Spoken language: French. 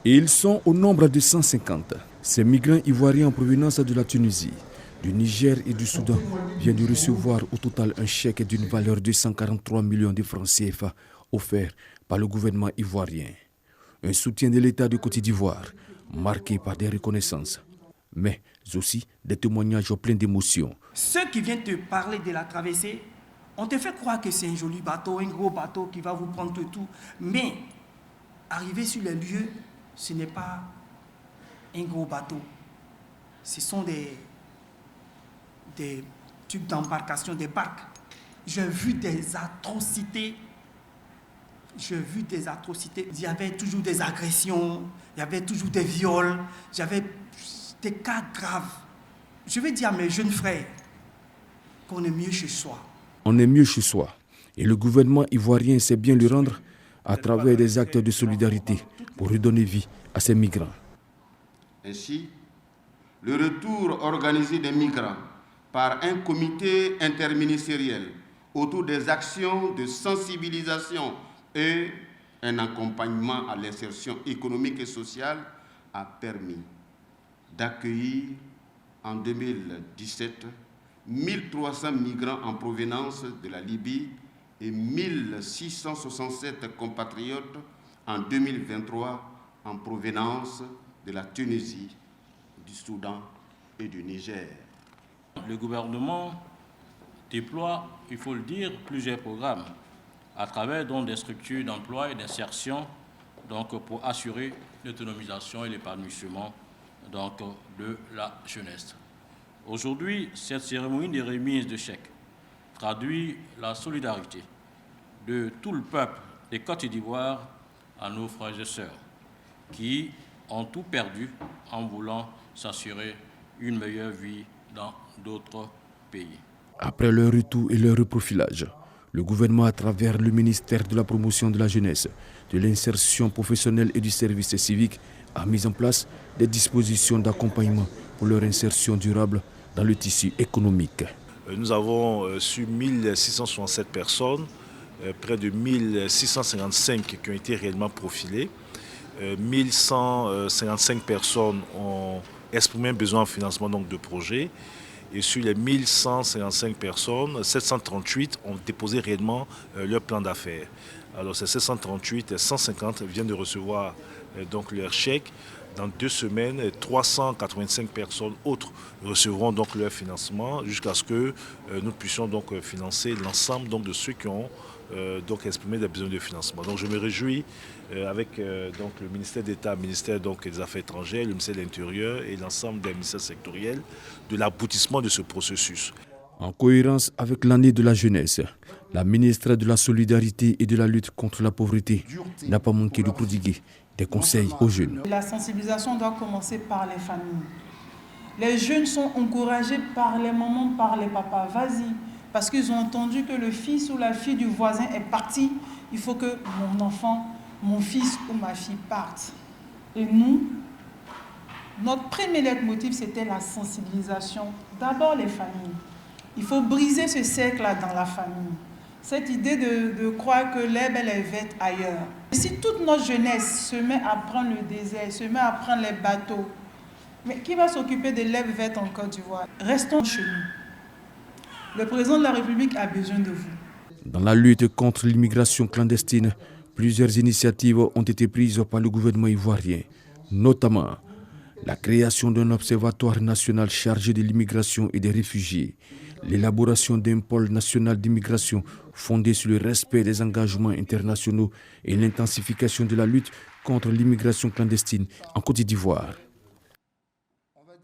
Et ils sont au nombre de 150. Ces migrants ivoiriens en provenance de la Tunisie, du Niger et du Soudan viennent de recevoir au total un chèque d'une valeur de 143 millions de francs CFA offert par le gouvernement ivoirien. Un soutien de l'État de Côte d'Ivoire, marqué par des reconnaissances, mais aussi des témoignages pleins d'émotions. Ceux qui viennent te parler de la traversée, on te fait croire que c'est un joli bateau, un gros bateau qui va vous prendre tout. Mais arriver sur les lieux, ce n'est pas un gros bateau. Ce sont des trucs d'embarcation, des barques. J'ai vu des atrocités. Il y avait toujours des agressions, il y avait toujours des viols, j'avais des cas graves. Je vais dire à mes jeunes frères qu'on est mieux chez soi. On est mieux chez soi. Et le gouvernement ivoirien sait bien le rendre à travers des actes de solidarité pour redonner vie à ces migrants. Ainsi, le retour organisé des migrants par un comité interministériel autour des actions de sensibilisation et un accompagnement à l'insertion économique et sociale a permis d'accueillir en 2017 1300 migrants en provenance de la Libye et 1667 compatriotes en 2023 en provenance de la Tunisie, du Soudan et du Niger. Le gouvernement déploie, il faut le dire, plusieurs programmes à travers donc, des structures d'emploi et d'insertion pour assurer l'autonomisation et l'épanouissement de la jeunesse. Aujourd'hui, cette cérémonie de remise de chèques traduit la solidarité de tout le peuple de Côte d'Ivoire à nos frères et sœurs qui ont tout perdu en voulant s'assurer une meilleure vie dans d'autres pays. Après leur retour et leur reprofilage, le gouvernement, à travers le ministère de la Promotion de la Jeunesse, de l'Insertion professionnelle et du service civique, a mis en place des dispositions d'accompagnement pour leur insertion durable dans le tissu économique. Nous avons su 1667 personnes, près de 1655 qui ont été réellement profilées. 1155 personnes ont exprimé un besoin en financement de projets. Et sur les 1155 personnes, 738 ont déposé réellement leur plan d'affaires. Alors ces 738, 150 viennent de recevoir leur chèque. Dans 2 semaines, 385 personnes autres recevront leur financement jusqu'à ce que nous puissions financer l'ensemble de ceux qui ont exprimé des besoins de financement. Donc je me réjouis avec le ministère d'État, le ministère des Affaires étrangères, le ministère de l'Intérieur et l'ensemble des ministères sectoriels de l'aboutissement de ce processus. En cohérence avec l'année de la jeunesse, la ministre de la Solidarité et de la lutte contre la pauvreté n'a pas manqué de prodiguer des conseils aux jeunes. La sensibilisation doit commencer par les familles. Les jeunes sont encouragés par les mamans, par les papas. Vas-y, parce qu'ils ont entendu que le fils ou la fille du voisin est parti. Il faut que mon enfant, mon fils ou ma fille parte. Et nous, notre premier leitmotiv, c'était la sensibilisation. D'abord les familles. Il faut briser ce cercle-là dans la famille. Cette idée de croire que l'herbe est verte ailleurs. Et si toute notre jeunesse se met à prendre le désert, se met à prendre les bateaux, mais qui va s'occuper de l'herbe verte en Côte d'Ivoire? Restons chez nous. Le président de la République a besoin de vous. Dans la lutte contre l'immigration clandestine, plusieurs initiatives ont été prises par le gouvernement ivoirien, notamment la création d'un observatoire national chargé de l'immigration et des réfugiés, l'élaboration d'un pôle national d'immigration fondé sur le respect des engagements internationaux et l'intensification de la lutte contre l'immigration clandestine en Côte d'Ivoire.